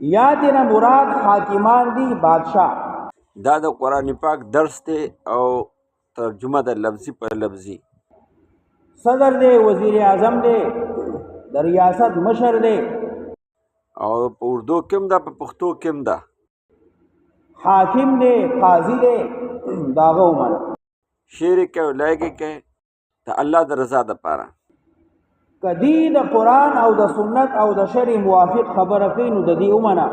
یا دینا مراد حاکمان دی بادشاہ. دا د قرآن پاک درس دی او ترجمه د لفظي په لفظي. صدر دے، وزیر اعظم دے، د ریاست مشر دے، او په اردو کې هم ده، په پښتو کې هم ده. حاکم دے، قاضی دے، داغه ومنه. شعر یې کوي، لایګ یې کوي د الله د رضا دپاره. کدی د قرآن او د سنت او د شرع موافق خبره کوي نو د دې ومنه،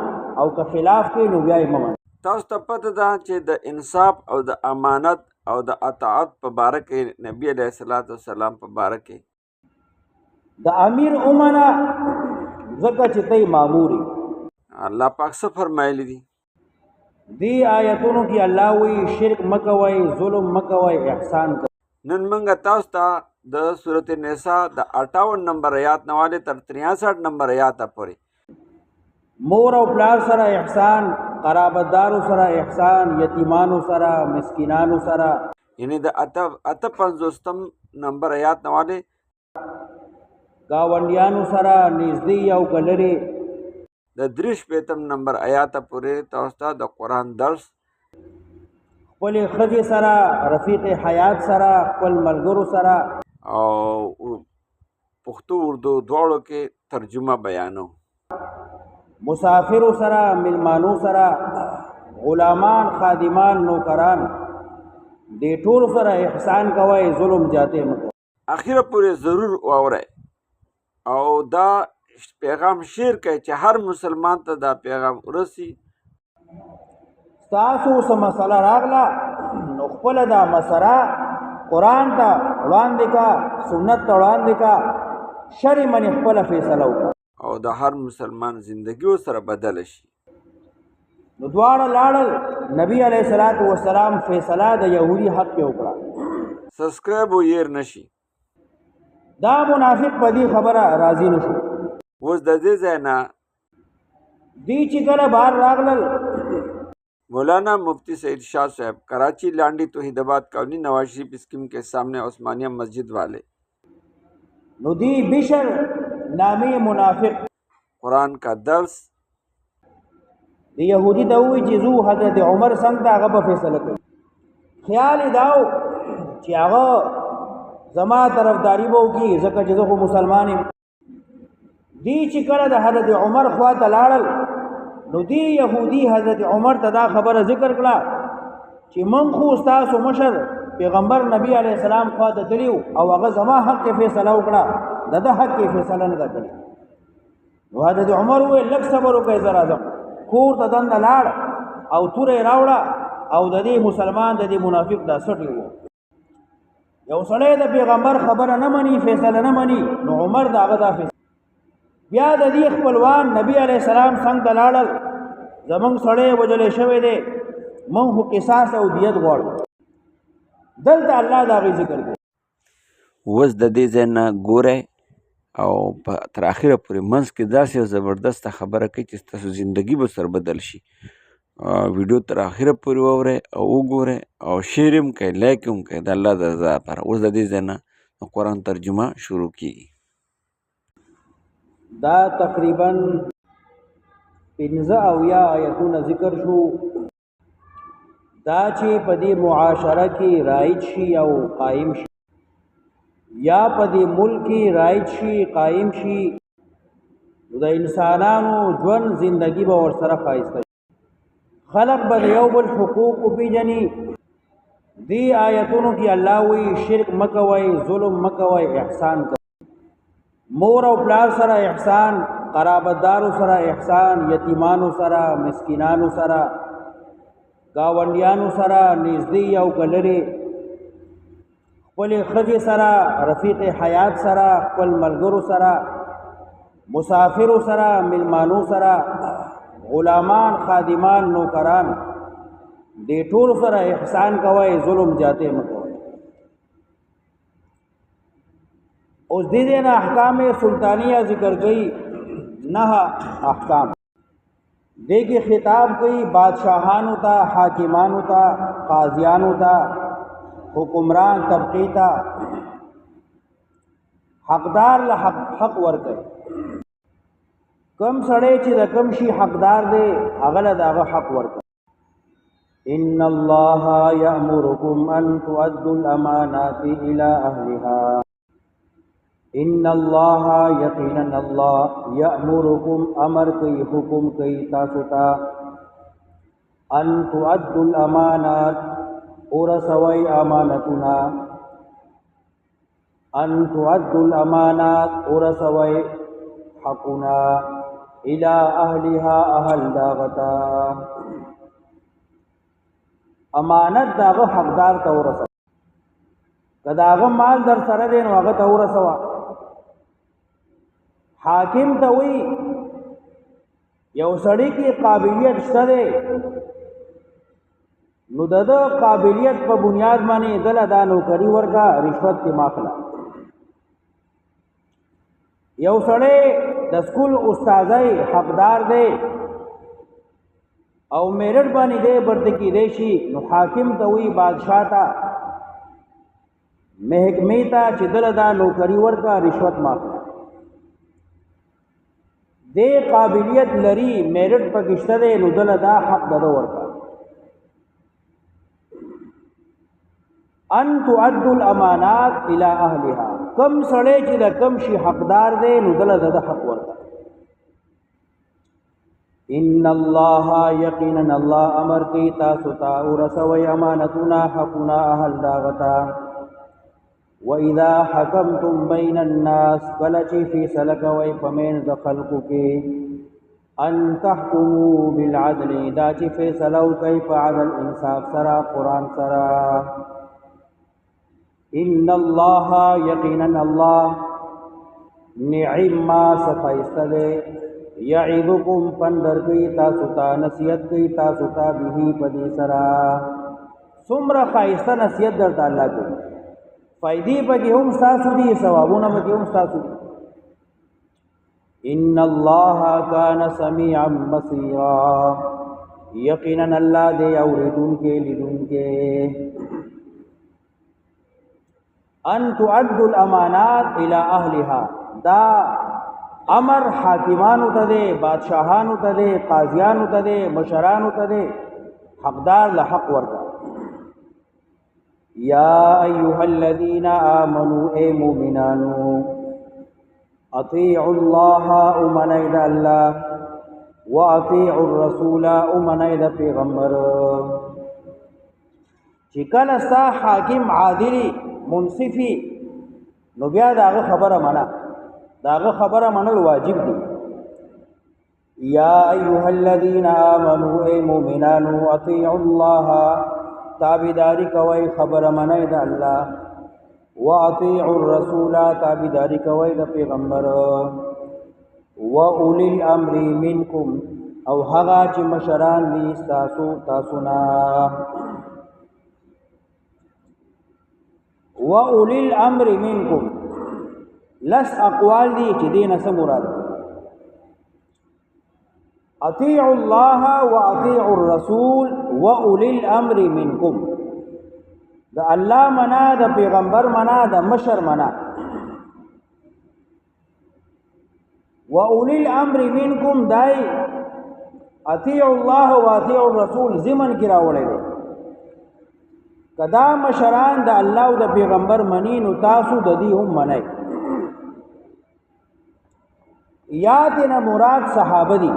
او که خلاف کوي نو بیا یې مه منه. تاسو ته پته ده چې د انصاف او د امانت او د اطاعت په باره کې نبی علیه الصلاۃ والسلام په باره کې د امیر ومنه ځکه چې تی ماموري. الله پاک څه فرمایلی دي؟ دی آیتونو کې الله وی شرک مکوئ، ظلم مکوئ، احسان کوئ. نن موږ تاسو ته د سورۃ النساء د 58 نمبر آیات نه والې تر 63 نمبر آیات پورې مور او پلار سره احسان، قرابتدارو سره احسان، یتیمانو سره، مسکینانو سره، یعنی د 58 نمبر آیات نه والې گاونډیانو سره نږدې او کلرې، د 63 نمبر آیات پورې تاسو ته د قرآن درس خپلې ښځې سره، رفیق حیات سره، خپل ملګرو سره او پښتو اردو دواړو کې ترجمه بیانو. مسافرو سره، ملمانو سره، غلامان، خادمان، نوکران، دې ټولو سره احسان کوئ، ظلم جاتے مه کوئ. اخیره پورې ضرور واورئ او دا پیغام شیر کوي چې هر مسلمان ته دا پیغام ورسي. تاسو څه مسله راغله نو خپله دا مسله قرآن ته وړاندې کا، سنت ته وړاندې کا، شرع منې خپله فیصله وکړه او د هر مسلمان زندگی سره بدل شي. نو دواړه لاړل، نبی علیه الصلاۃ والسلام فیصله د یهودي حق کې وکړه. سبسکرایب و ير نشي. دا منافق په دې خبره راضي نشو. اوس د دې ځای نه دی چې کله بهر راغلل، مولانا مفتی سعید شاہ صاحب کراچی لانڈی توحید آباد کالونی نواز شریف اسکیم کے سامنے عثمانیہ مسجد والے نو دی بشر نامی منافق قرآن کا درس دی یهودی ته ووایي چې زو حضرت عمر څنګ ته هغه به فیصله کوي. خیال یې دا و چې هغه زما طرفداري به وکړي ځکه چې زه خو مسلمان یم. دی چې کله د حضرت عمر خوا ته لاړل نو دی یهودی حضرت عمر ته دا خبره ذکر کړه چې من خو ستاسو مشر پیغمبر نبی علیه السلام خوا ته تللی او هغه زما حق کې فیصله وکړه، د ده حق کې فیصله نه ده کړې. نو حضرت عمر وویل لږ صبر وکړئ، زه راځم. کور ته دننه لاړ او توره یې راوړه او د دې مسلمان د دې منافق دا سټ یې وو. یو سړی د پیغمبر خبره نه مني، فیصله نه مني، نو عمر د هغه دا فیصله. بیا د دې خپلوان نبی علیه السلام څنګ ته لاړل، زمونږ سړی وجلی شوی دی، مونږ خو قصاص او دیت غواړو. دلته الله د هغې ذکر کوي. اوس د دې ځای نه ګورئ او تر اخره پورې منځ کې داسې یو زبردسته خبره کوي چې ستاسو زندگی به سر بدل شي. ویډیو تر اخره پورې واورئ او وګورئ او شیر هم کوئ، لایک هم کوئ د الله د رضا لپاره. اوس د دې ځای نه د قرآن ترجمه شروع کیږي. دا تقریبا 15 آیتونه ذکر شو، دا چې په دې معاشره کې رایج شي او قائم شي، یا په دې ملک کې رایج شي قائم شي، د انسانانو ژوند زندگی به ورسره ښایسته شي، خلق به د یو بل حقوق وپېژني. دې آیتونو کې الله وایي شرک مکوئ، ظلم مکوئ، احسان کوئ. مور او پلار سره احسان، قرابتدارو سره احسان، یتیمانو سره، مسکینانو سره، گاونډیانو سره نږدې او کلرې، خپلې ښځې سره، رفیق حیات سره، خپل ملګرو سره، مسافرو سره، ملمانو سره، غلامان، خادمان، نوکران، دې ټولو سره احسان کوئ، ظلم جاتے مه کوئ. اوس دې دې نه احکام سلطانیه ذکر کوي، 9 احکام. دې کې خطاب کوي بادشاہانو ته، حاکمانو ته، قاضیانو ته، حکمران طبقې ته. حقدار له حق ورکوي. کم سړی چې د کم شي حقدار دی هغه له دغه حق ورکړه. ان الله یأمرکم ان تؤدوا الامانات الى اهلها. ان الله یقینا الله یأمرکم امر کوي حکم کوي تاسو ته ان تؤدوا الامانات ورسوي امانتنا ان تؤدوا الامانات ورسوي حقنا الى اهلها اهل داغتا امانت داغه حقدار ته ورسو کداغه مال در سره دین هغه ته ورسوا. حاکم ته وی یو سړی کې قابلیت شته دی نو د قابلیت په بنیاد باندې دل ادا نوکری ورکا رشوت تی ماخلا. یو سړی د سکول استادای حقدار دی او میرټ باندې دی برته کې دی شي نو حاکم ته وی بادشاہ ته محکمه ته چې دل ادا نوکری ورکا رشوت ماخلا. دې قابلیت لري میرټ پکشته دی نو دل ادا حق دغه ورکا. ان تؤدوا الامانات الى اهلها کم سړی چې د کم شي حقدار دی نو دل د حق ورکړه. ان الله یقینا الله امر کوي تاسو ته ورسوي امانتنا حقنا اهل داغتا. واذا حكمتم بين الناس کله چې فیصله کوئ په منځ د خلقو کې ان تحكموا بالعدل دا چې فیصله وکړئ په عدل انصاف سره قرآن سره. ان الله یقینا الله نعم ما صفایسته یعظکم پندر کوي تاسو ته نصیحت کوي تاسو ته به پدې سره څومره خایسته نصیحت درته الله کوي فائدې پکې هم تاسو دي ثوابونه پکې هم تاسو دي. ان الله کان سمیعا بصیرا یقینا الله دې اوریدونکو لیدونکو. ان تؤدوا الامانات الى اهلها دا امر حاکمانو ته دی بادشاہانو ته دی قاضیانو ته دی مشرانو ته دی حقدار له حق ورکړه. یا ایها الذین آمنوا ای مؤمنانو اطیعوا الله امنید الله واطیعوا الرسول امنید پیغمبر. چې کله ستا حاکم عادلی منصفی نو بیا داغه خبره منا داغه خبره منل واجب دی. یا ایها الذین آمنوا ای مؤمنانو اطیعوا الله تابعداری کوي خبره منئ د الله واطیعوا الرسول تابعداری کوي د پیغمبر واولی الامر منکم او هغه چې مشران دي تاسو نه واولی الامر منکم لس اقوال دي چې دینه سم مراد اطیعوا الله واطیعوا الرسول واولی الامر منکم. د الله منا د پیغمبر منا د مشر منا واولی الامر منکم دای اطیعوا الله واطیعوا الرسول زمن کی راوړی دی. کدا مشران د الله او د پیغمبر منی نو تاسو د دې هم منئ. یاتنا مراد صحابه دي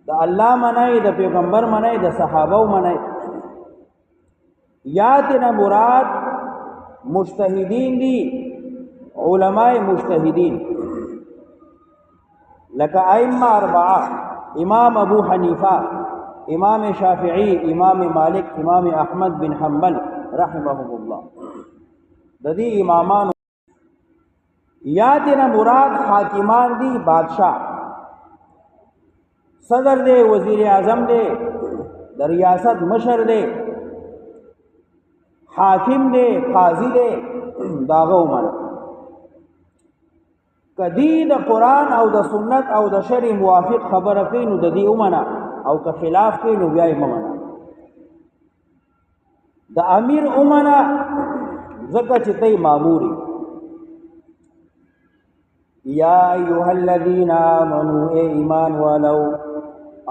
د الله منئ د پیغمبر منئ د صحابه منئ. یاتنا مراد مجتهدین دي علماء مجتهدین لکه ائمه اربعه امام ابو حنیفه امام شافعی امام مالک امام احمد بن حنبل رحمهم الله د دې امامان. یاتنا مراد حاکمان دي بادشاہ صدر دے وزیر اعظم دے د ریاست مشر دے حاکم دے قاضی دے داغه عمر کدی د قرآن او د سنت او د شرع موافق خبره کوي نو د دې ومنه او که خلاف کوي نو بیا یې مه منه. د امیر ومنه ځکه چې ته یې ماموري یا ایها الذین آمنوا اے ایمان والو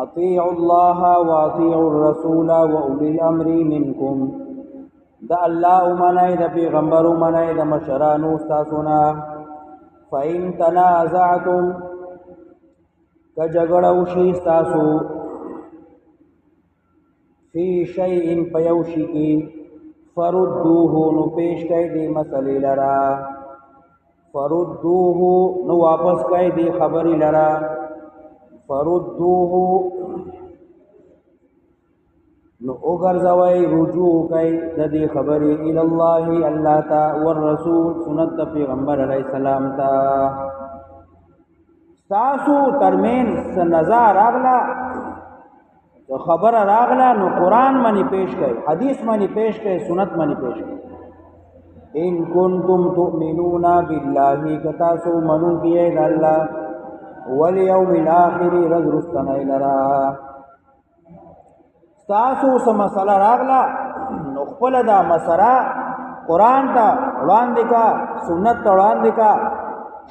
اطیعوا الله واطیعوا الرسول واولی الامر منکم دا الله منای دا پیغمبر منای دا مشرانو استاسونا فإن تنازعتم کجګړه وشي استاسو فی شیء پیوشی کی فردوه نو پیش کئی دی مسئلے لرا فردوه نو واپس کئی دی خبری لرا فردوه نو اگرزوائی رجوع کئی دی خبری الاللہ اللہ تا والرسول سنت پیغمبر علیہ السلام تا ساسو ترمین سنزار اغلا تو خبر راغلا نو قرآن منی پیش کئی حدیث منی پیش کئی سنت منی پیش کئی ان کنتم تؤمنون باللہ کتاسو منون کیے دا اللہ والیوم الاخری رز رستنائی لرا تاسو سا مسئلہ راغلا نو خپل دا مسئلہ قرآن تا اڑان دکا سنت تا اڑان دکا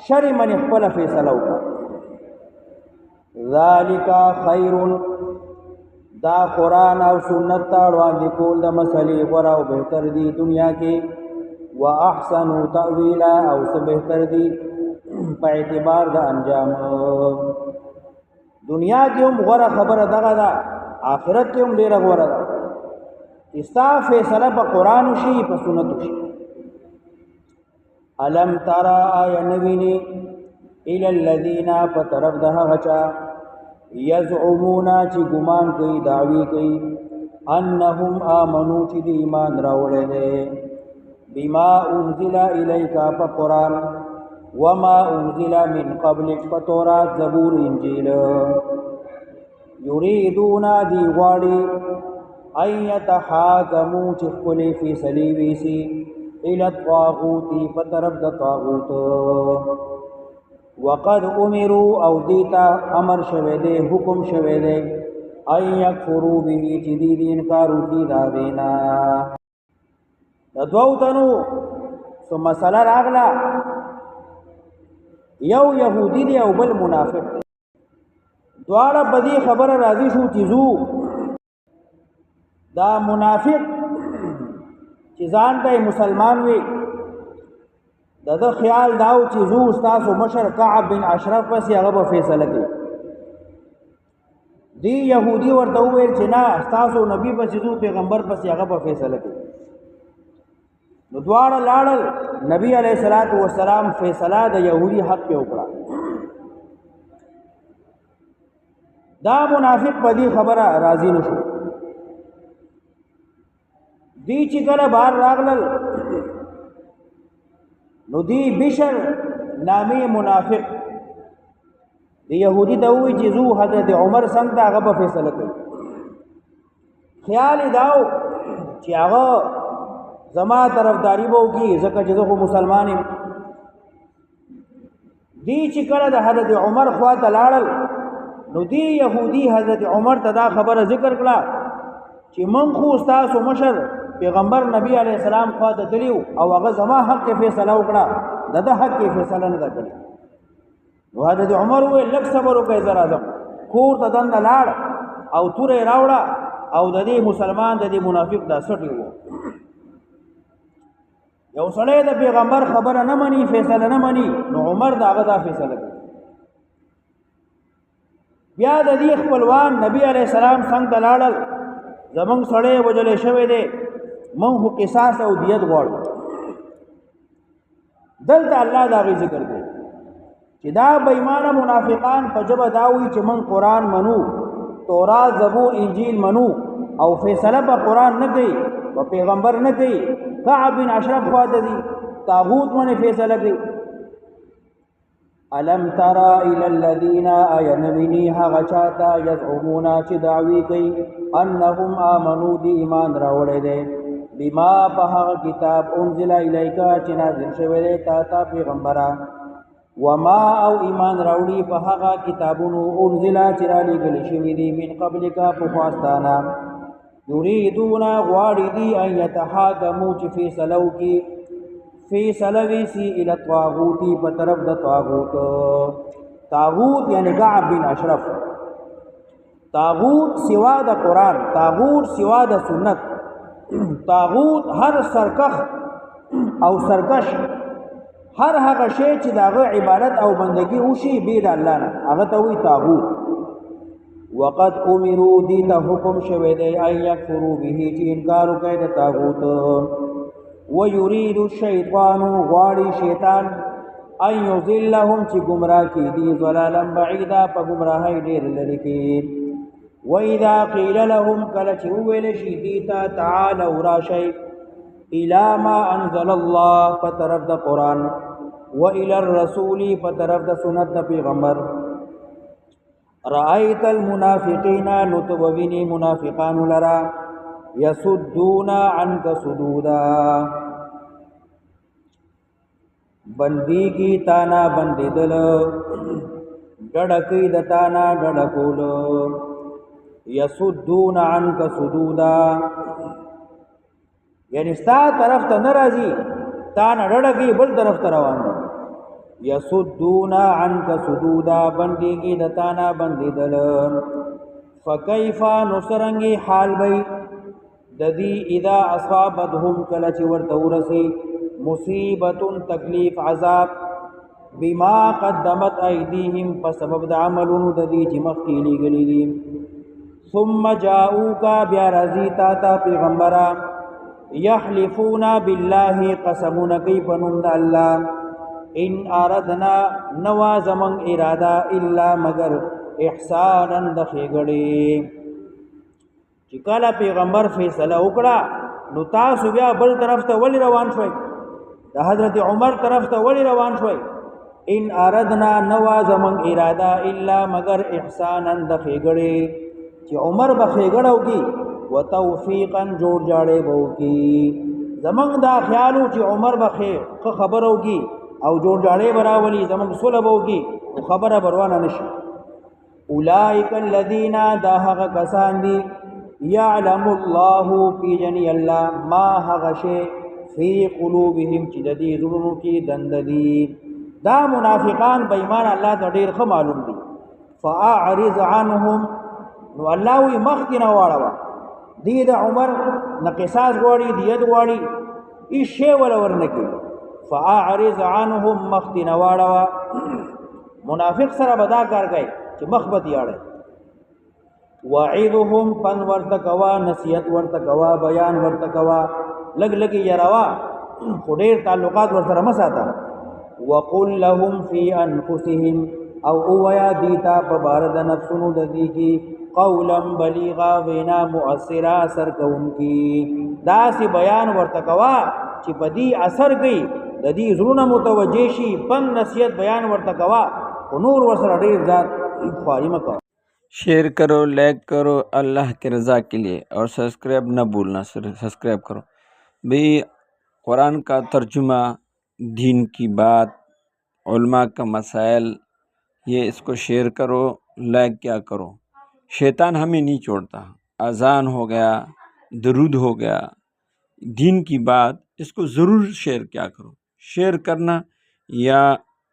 شر منی خپل فیصلو کا ذالکا خیرون دا قرآن او سنت تا اڑوان دی کول دا مسئلی غورا و بہتر دی دنیا کی و احسن تأویلا او سے بہتر دی پا اعتبار دا انجام دنیا کی ام غورا خبر دغا دا آخرت کی ام دیر غورا دا استا فیصلہ پا قرآن شی پا سنت شی علم ترا آیا نوینی الى الذین پا طرف دا غچا یزعمونا چی گمان کئی دعوی کئی انہم آمنو چی دی ایمان راوڑے دے بما انزل الیکا پا قرآن وما انزل من قبلک پا تورات زبور انجیل یریدونا دی غاڑی ان یتحاکمو چی خلی فی سلیویسی الى الطاغوتی پا طرف دا طاغوت وقد امروا او دیتا امر شوه دے حکم شوه دے ان یکفروا به چی دی انکارو کی داوینا دا دوو تنو سو مسئلہ راغلا یو یهودی دی او بل منافق دی دوارا بدی خبر راضی شو چیزو دا منافق چیزان تا مسلمان وی دا خیال داو چیزو استاسو مشر کعب بن اشرف پسی اغب فیصلہ کی دی یہودی ورطوویل چنا استاسو نبی پسیزو پیغمبر پسی اغب فیصلہ کی ندوار لارل نبی علیہ السلام فیصلہ دا یہودی حق پہ اکڑا دا منافق پا دی خبر راضی نشو دی چکل بار راغلل نو دی بشر نامی منافق دی یہودی دووی چیزو حضرت عمر سنگ تا آغا پا فیصلہ کئی خیالی داو چی آغا زما طرف داری باو کی زکا چیزو خو مسلمانی دی چکل دا حضرت عمر خواتا لارل نو دی یہودی حضرت عمر تا دا خبر ذکر کلا چی من خو استاسو مشر پیغمبر نبی علیہ السلام خواتا دلیو او اغا زما حق کے فیصلہ اکڑا دا حق کے فیصلہ ندا کلی نو حضرت عمر ہوئے لگ صبرو که ذرا زم کور تا دن لار او تور راوڑا او دا دی مسلمان دا دی منافق دا سٹی ہو یو سڑے دا پیغمبر خبر نمانی فیصلہ نمانی نو عمر دا آغا دا فیصلہ کی بیا دا دی خپلوان نبی علیہ السلام سنگ دا لارل زمان سڑے وجلے شوے دے من خو قصاص او دیت غوړ دلته الله دا غي ذکر کوي چې دا بېمانه منافقان په جبه داوي چې من قرآن منو تورات زبور انجیل منو او فیصله په قرآن نه کوي په پیغمبر نه کوي کعب بن اشرف خواته دي طاغوت باندې فیصله کوي الم ترى الى الذين اينبني هغه چاته يزعمون چې دعوی کوي انهم امنوا دي ایمان راوړل دي بما په کتاب انزل الیکا چې نازل شوی دی تا پیغمبره وما او ایمان راوړي په هغه کتابونو انزل چې را لېږل شوي دي من قبلکا پخواستانه یریدون غواړي دي ان یتحاکمو چې فیصله وکړي फैसलवी सी इला तागूती पर तरफ द तागूत। तागूत यानी कअब बिन अशरफ। तागूत सिवा द कुरान, तागूत सिवा द सुन्नत, तागूत हर सरकश और सरकश हर हग शे ची दाग़ इबादत और बंदगी उशी बेद अल्लाह ना अगर तो हुई तागूत। वक़द उमिरू दीता हुक्म शवे दे अन यकफुरू बिही ची इनकार कैद तागूत। व युरीदु शैतानु वाड़ी शैतान अन युज़िल्लहुम ची गुमराह की दी ज़लालन बईदा प गुमराही ढेर लड़की। व इज़ा क़ील लहुम कल ची उवेल शी दीता तआलौ राशै इला मा अंज़लल्लाह प तरफ द कुरान व इलर रसूली प तरफ द सुन्नत द पैगंबर। रअयतल मुनाफिकीना नुतबविनी मुनाफिकान लरा यसुद्दूना अन्का सुदूदा। बंदी की ताना बंदिदल डड़की दताना डड़कोल यसुद्दूना अन्का सुदूदा यानी स्ता तरफ त नाराजी ताना डड़की बल तरफ तरवान। यसुद्दूना अन्का सुदूदा बंदी की दताना बंदिदल। फ़कैफ़ा नुसरंगी हाल भई ददी इदा असाबतहुम कलच वर्तौरसी मुसीबतुन तकलीफ अजाब बिमा क़द्दमत ऐदीहिम पसबब द अमलुन ददी जिमख कीली गली दी। सुम्मा जाऊका ब्या रजी ताता पैगंबरा यहलिफूना बिल्लाहि कसमुन की पनुंद अल्लाह इन आरदना नवा जमंग इरादा इल्ला मगर इहसानन दखेगड़े। चिकाला पैगंबर फैसला उकड़ा नु तासु बिया बल तरफ त वली रवान शोय द हजरत उमर तरफ त वली रवान शोय। इन आरदना नवा जमंग इरादा इल्ला मगर इहसानन दखेगड़े कि उमर बखेगड़ो की व तौफीकन जोड़ जाड़े बहू की। जमंग दा ख्यालू कि उमर बखे खबर होगी और जोड़ जाड़े बरावली जमंग सुलभ होगी वो खबर बरवाना नशी। उलाइकल लदीना दाहग कसांदी यअलमुल्लाहु पीजनी अल्लाह मा हगशे फी कुलूबिहिम चिददी जुल्म की दंददी। दा मुनाफिकान बेईमान अल्लाह तो ढेर ख मालूम दी। फ़अरिज़ अन्हुम नो अल्लाह मख्ती न वाड़वा दी द उमर न किसास वाड़ी दियत वाड़ी इस शे वलवर न की। फ़अरिज़ अन्हुम मख्ती न वाड़वा मुनाफिक सरा बदा कर गए कि मखबती आड़े। वईदुहुम पन वर्तकवा नसीहत वर्तकवा बयान वर्तकवा लग लगी यरवा खुडेर ताल्लुकात वर्सरा मसाता। वक़ुल लहुम फ़ी अनफुसिहिम औ उवया दीता पबारद नफ्सुनु ददी की कौलम बलीगा वेना मुअस्सिरा असर कौन की। दासी बयान वर्तकवा चिपदी असर गई ददी ज़रूना मुतवजेशी पन नसीहत बयान वर्तकवा नूर वर्सरा ढेर ज़ात ख्वारी मका। शेयर करो, लाइक करो अल्लाह के रज़ा के लिए और सब्सक्राइब ना भूलना, सब्सक्राइब करो भाई। कुरान का तर्जुमा, दीन की बात, उलमा का मसाइल, ये इसको शेयर करो, लाइक क्या करो। शैतान हमें नहीं छोड़ता। अज़ान हो गया, दरूद हो गया, दीन की बात, इसको ज़रूर शेयर क्या करो। शेयर करना या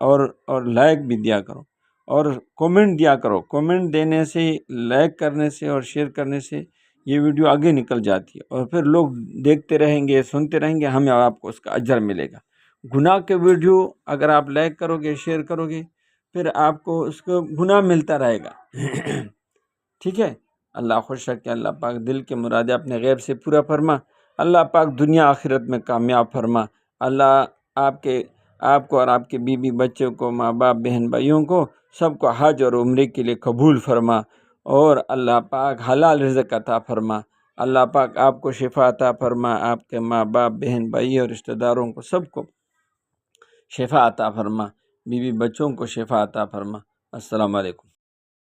और लाइक भी दिया करो और कमेंट दिया करो। कमेंट देने से, लाइक करने से और शेयर करने से ये वीडियो आगे निकल जाती है और फिर लोग देखते रहेंगे, सुनते रहेंगे, हमें आपको उसका अजर मिलेगा। गुनाह के वीडियो अगर आप लाइक करोगे, शेयर करोगे, फिर आपको उसको गुनाह मिलता रहेगा। ठीक है। अल्लाह खुश रखे, अल्लाह पाक दिल के मुरादे अपने गैब से पूरा फरमा, अल्लाह पाक दुनिया आखिरत में कामयाब फरमा। अल्लाह आपको और आपके बीवी बच्चों को, माँ बाप, बहन भाइयों को सबको हज और उम्रे के लिए कबूल फरमा और अल्लाह पाक हलाल रिज़्क़ अता फरमा। अल्लाह पाक आपको शिफा अता फरमा, आपके माँ बाप, बहन भाई और रिश्तेदारों को सबको शिफा अता फरमा, बीवी बच्चों को शिफा अता फरमा। अस्सलाम वालेकुम।